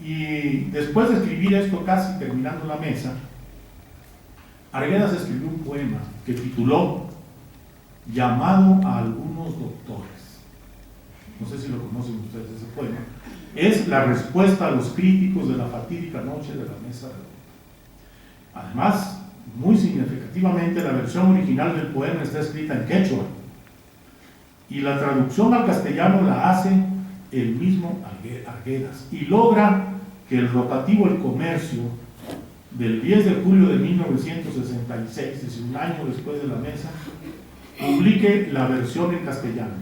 Y después de escribir esto, casi terminando la mesa, Arguedas escribió un poema que tituló Llamado a algunos doctores. No sé si lo conocen ustedes ese poema. Es la respuesta a los críticos de la fatídica noche de la mesa de oro. Además, muy significativamente, la versión original del poema está escrita en quechua y la traducción al castellano la hace el mismo Arguedas y logra que el rotativo El Comercio del 10 de julio de 1966, es decir, un año después de la mesa, publique la versión en castellano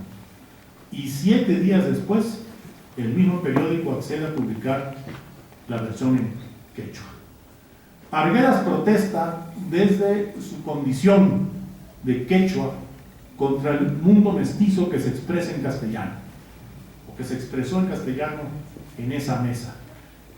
y 7 días después el mismo periódico accede a publicar la versión en quechua. Arguedas protesta desde su condición de quechua contra el mundo mestizo que se expresa en castellano, o que se expresó en castellano en esa mesa.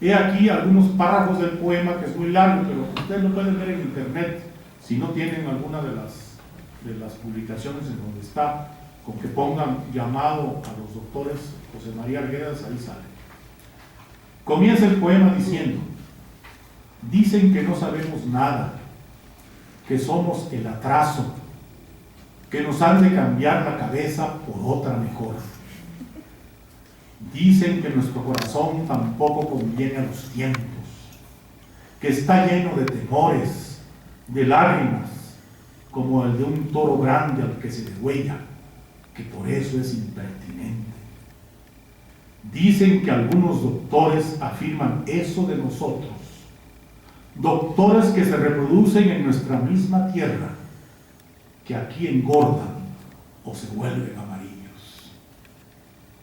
He aquí algunos párrafos del poema, que es muy largo, pero ustedes lo pueden ver en internet, si no tienen alguna de las publicaciones en donde está, con que pongan llamado a los doctores José María Arguedas, ahí sale. Comienza el poema diciendo: dicen que no sabemos nada, que somos el atraso, que nos han de cambiar la cabeza por otra mejor. Dicen que nuestro corazón tampoco conviene a los tiempos, que está lleno de temores, de lágrimas, como el de un toro grande al que se degüella, que por eso es impertinente. Dicen que algunos doctores afirman eso de nosotros, doctores que se reproducen en nuestra misma tierra, que aquí engordan o se vuelven amarillos.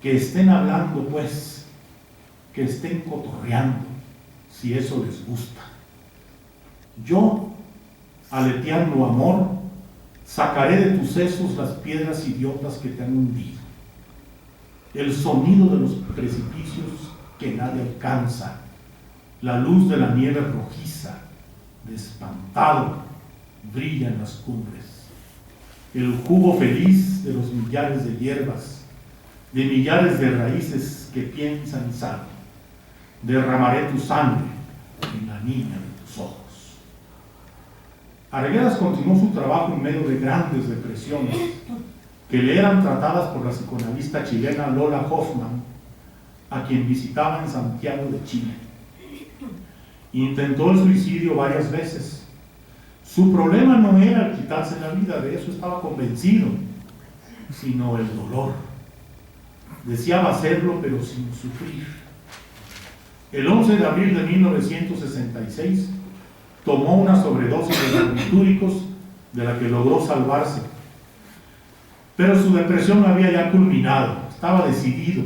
Que estén hablando, pues, que estén cotorreando, si eso les gusta. Yo, aleteando amor, sacaré de tus sesos las piedras idiotas que te han hundido, el sonido de los precipicios que nadie alcanza, la luz de la nieve rojiza, de espantado, brilla en las cumbres, el jugo feliz de los millares de hierbas, de millares de raíces que piensan y saben. Derramaré tu sangre en la niña de tus ojos. Arguedas continuó su trabajo en medio de grandes depresiones que le eran tratadas por la psicoanalista chilena Lola Hoffman, a quien visitaba en Santiago de Chile. Intentó el suicidio varias veces. Su problema no era el quitarse la vida, de eso estaba convencido, sino el dolor. Deseaba hacerlo, pero sin sufrir. El 11 de abril de 1966 tomó una sobredosis de barbitúricos de la que logró salvarse. Pero su depresión había ya culminado, estaba decidido.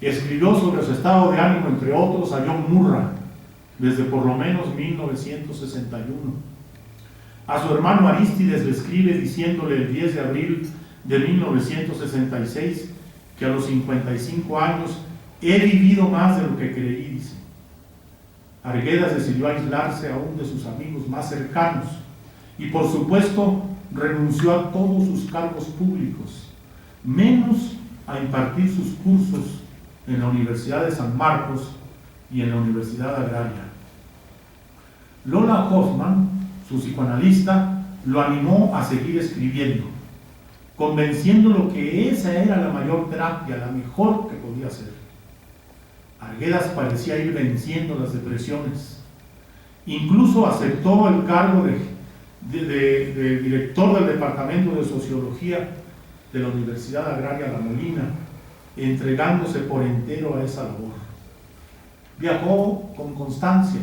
Escribió sobre su estado de ánimo, entre otros, a John Murray, desde por lo menos 1961. A su hermano Arístides le escribe diciéndole el 10 de abril de 1966 que a los 55 años he vivido más de lo que creí, dice. Arguedas decidió aislarse aún de sus amigos más cercanos y, por supuesto, renunció a todos sus cargos públicos, menos a impartir sus cursos en la Universidad de San Marcos y en la Universidad Agraria. Lola Hoffman, su psicoanalista, lo animó a seguir escribiendo, convenciéndolo que esa era la mayor terapia, la mejor que podía hacer. Arguedas parecía ir venciendo las depresiones. Incluso aceptó el cargo de director del Departamento de Sociología de la Universidad Agraria La Molina, entregándose por entero a esa labor. Viajó con constancia.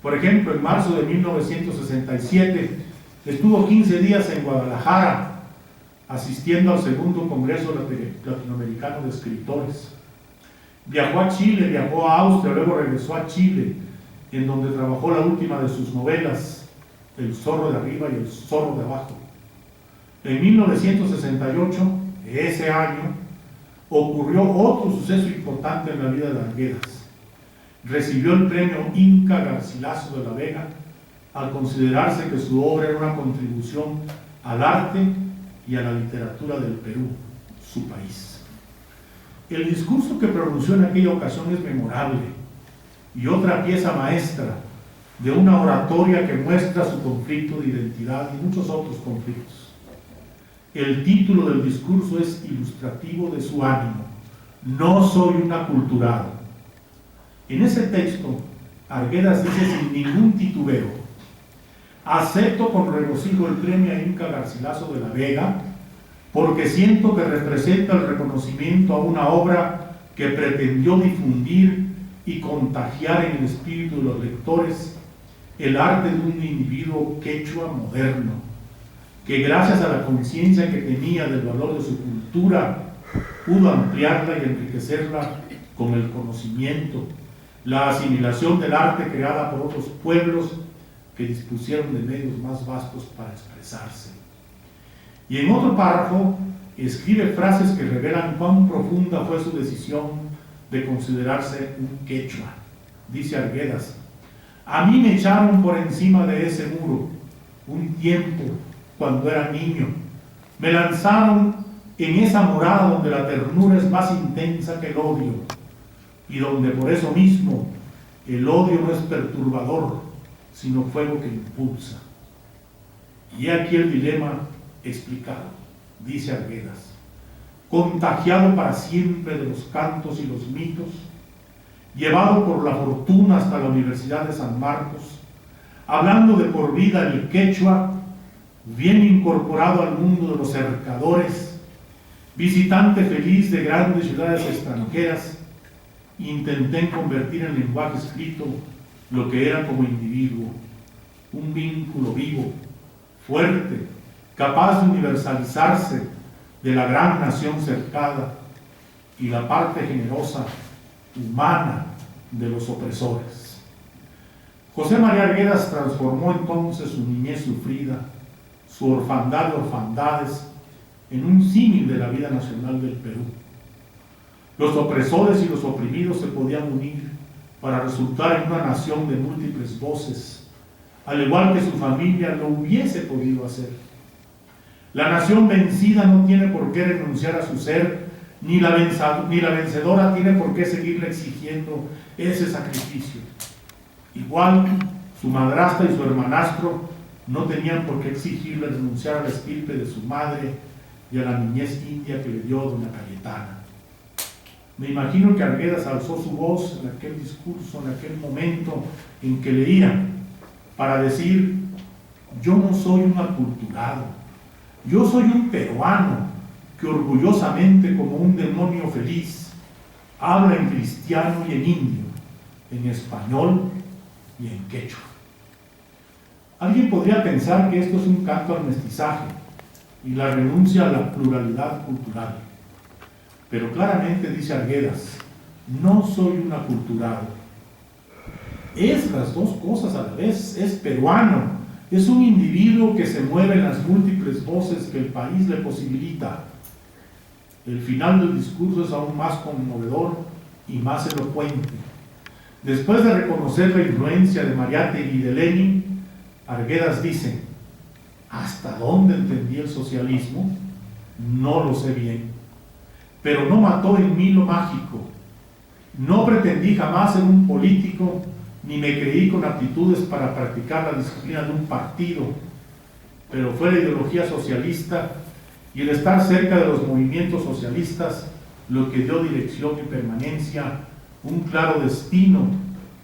Por ejemplo, en marzo de 1967 estuvo 15 días en Guadalajara asistiendo al segundo Congreso Latinoamericano de Escritores. Viajó a Chile, viajó a Austria, luego regresó a Chile, en donde trabajó la última de sus novelas, El zorro de arriba y El zorro de abajo. En 1968, ese año, ocurrió otro suceso importante en la vida de Arguedas. Recibió el premio Inca Garcilaso de la Vega al considerarse que su obra era una contribución al arte y a la literatura del Perú, su país. El discurso que pronunció en aquella ocasión es memorable y otra pieza maestra de una oratoria que muestra su conflicto de identidad y muchos otros conflictos. El título del discurso es ilustrativo de su ánimo: no soy un aculturado. En ese texto, Arguedas dice sin ningún titubeo: acepto con regocijo el premio a Inca Garcilaso de la Vega, porque siento que representa el reconocimiento a una obra que pretendió difundir y contagiar en el espíritu de los lectores el arte de un individuo quechua moderno, que gracias a la conciencia que tenía del valor de su cultura, pudo ampliarla y enriquecerla con el conocimiento, la asimilación del arte creada por otros pueblos que dispusieron de medios más vastos para expresarse. Y en otro párrafo escribe frases que revelan cuán profunda fue su decisión de considerarse un quechua. Dice Arguedas: a mí me echaron por encima de ese muro un tiempo cuando era niño. Me lanzaron en esa morada donde la ternura es más intensa que el odio y donde por eso mismo el odio no es perturbador, sino fuego que impulsa. Y aquí el dilema explicado. Dice Arguedas: contagiado para siempre de los cantos y los mitos, llevado por la fortuna hasta la Universidad de San Marcos, hablando de por vida el quechua, bien incorporado al mundo de los cercadores, visitante feliz de grandes ciudades extranjeras, intenté convertir en lenguaje escrito lo que era como individuo, un vínculo vivo, fuerte, capaz de universalizarse de la gran nación cercada y la parte generosa, humana de los opresores. José María Arguedas transformó entonces su niñez sufrida, su orfandad de orfandades, en un símil de la vida nacional del Perú. Los opresores y los oprimidos se podían unir para resultar en una nación de múltiples voces, al igual que su familia lo hubiese podido hacer. La nación vencida no tiene por qué renunciar a su ser, ni la vencedora tiene por qué seguirle exigiendo ese sacrificio. Igual, su madrastra y su hermanastro no tenían por qué exigirle renunciar a la estirpe de su madre y a la niñez india que le dio doña Cayetana. Me imagino que Arguedas alzó su voz en aquel discurso, en aquel momento en que leía, para decir: yo no soy un aculturado, yo soy un peruano que orgullosamente, como un demonio feliz, habla en cristiano y en indio, en español y en quechua. Alguien podría pensar que esto es un canto al mestizaje y la renuncia a la pluralidad cultural. Pero claramente dice Arguedas: no soy un aculturado. Es las dos cosas a la vez. Es peruano, es un individuo que se mueve en las múltiples voces que el país le posibilita. El final del discurso es aún más conmovedor y más elocuente. Después de reconocer la influencia de Mariátegui y de Lenin, Arguedas dice: ¿hasta dónde entendí el socialismo? No lo sé bien. Pero no mató en mí lo mágico. No pretendí jamás ser un político, ni me creí con aptitudes para practicar la disciplina de un partido. Pero fue la ideología socialista y el estar cerca de los movimientos socialistas lo que dio dirección y permanencia, un claro destino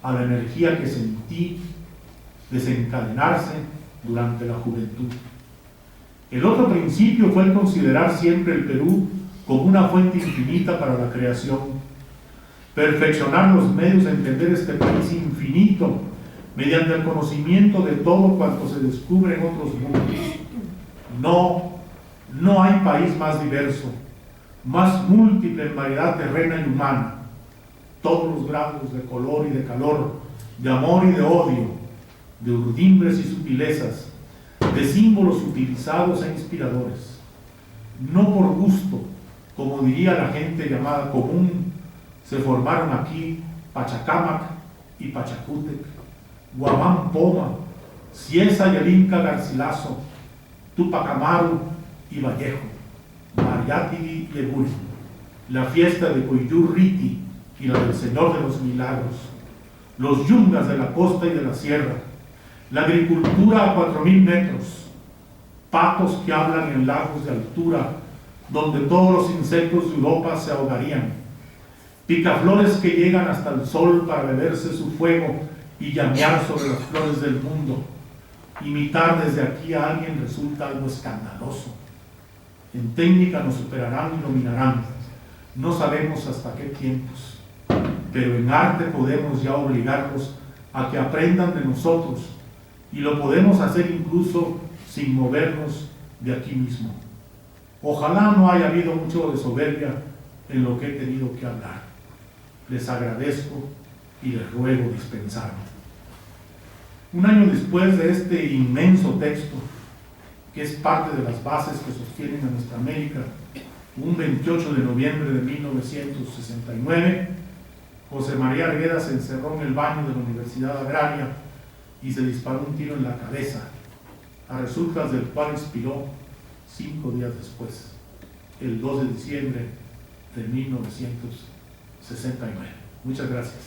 a la energía que sentí desencadenarse durante la juventud. El otro principio fue el considerar siempre el Perú como una fuente infinita para la creación, perfeccionar los medios de entender este país infinito mediante el conocimiento de todo cuanto se descubre en otros mundos. No hay país más diverso, más múltiple en variedad terrena y humana, todos los grados de color y de calor, de amor y de odio, de urdimbres y sutilezas, de símbolos utilizados e inspiradores. No por gusto, como diría la gente llamada común, se formaron aquí Pachacámac y Pachacútec, Guamán Poma, Cieza y el Inca Garcilaso, Tupac Amaru y Vallejo, Mariátegui y Eguren. la fiesta de Coyurriti y la del Señor de los Milagros, los yungas de la costa y de la sierra, la agricultura a 4000 metros, patos que hablan en lagos de altura, donde todos los insectos de Europa se ahogarían, picaflores que llegan hasta el sol para beberse su fuego y llamear sobre las flores del mundo. Imitar desde aquí a alguien resulta algo escandaloso. En técnica nos superarán y dominarán. No sabemos hasta qué tiempos, pero en arte podemos ya obligarlos a que aprendan de nosotros, y lo podemos hacer incluso sin movernos de aquí mismo. Ojalá no haya habido mucho de soberbia en lo que he tenido que hablar. Les agradezco y les ruego dispensarme. Un año después de este inmenso texto, que es parte de las bases que sostienen a nuestra América, un 28 de noviembre de 1969, José María Argueda se encerró en el baño de la Universidad Agraria y se disparó un tiro en la cabeza, a resultas del cual expiró 5 días después, el 2 de diciembre de 1969. Muchas gracias.